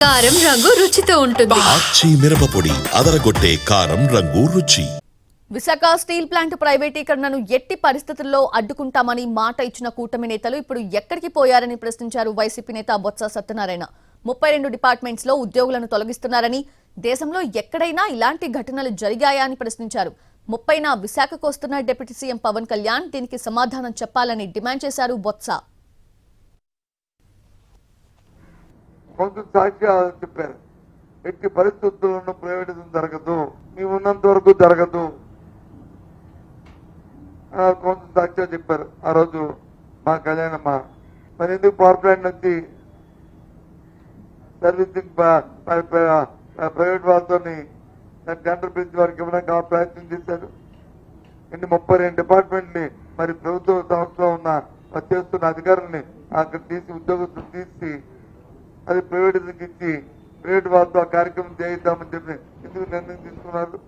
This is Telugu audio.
కారం రంగు రుచితో ఉంటుంది. ఆచి మిరపపొడి అదరగొట్టే కారం రంగు రుచి. విశాఖ స్టీల్ ప్లాంట్ ప్రైవేటీకరణను ఎట్టి పరిస్థితుల్లో అడ్డుకుంటామని మాట ఇచ్చిన కూటమి నేతలు ఇప్పుడు ఎక్కడికి పోయారని ప్రశ్నించారు వైసీపీ నేత బొత్స సత్యనారాయణ. 32 డిపార్ట్మెంట్స్ లో ఉద్యోగులను తొలగిస్తున్నారని, దేశంలో ఎక్కడైనా ఇలాంటి ఘటనలు జరిగాయా అని ప్రశ్నించారు. 30న విశాఖకు వస్తున్న డిప్యూటీ సీఎం పవన్ కళ్యాణ్ దీనికి సమాధానం చెప్పాలని డిమాండ్ చేశారు బొత్స. చెప్పారు, ఎట్టి పరిస్థితుల్లోనూ ప్రైవేటిజం జరగదు, మేము ఉన్నంత వరకు జరగదు. కొంచెం సాక్షిగా చెప్పారు ఆ రోజు మా కళ్యాణమ్మ. మరి ఎందుకు పవర్ ప్లాంట్ నుంచి సర్వీసింగ్ ప్రైవేట్ వాళ్ళతో టెండర్ పిలిచి వారికి ఇవ్వడానికి ప్రయత్నం చేశారు. 32 డిపార్ట్మెంట్ ని మరి ప్రభుత్వ సంస్థలో ఉన్న చేస్తున్న అధికారుల్ని అక్కడ తీసి ఉద్యోగస్తులు తీసి అది ప్రైవేట్ ఇచ్చి ప్రైవేట్ వాళ్ళతో ఆ కార్యక్రమం చేయిద్దామని చెప్పి ఎందుకు నిర్ణయం తీసుకున్నారు?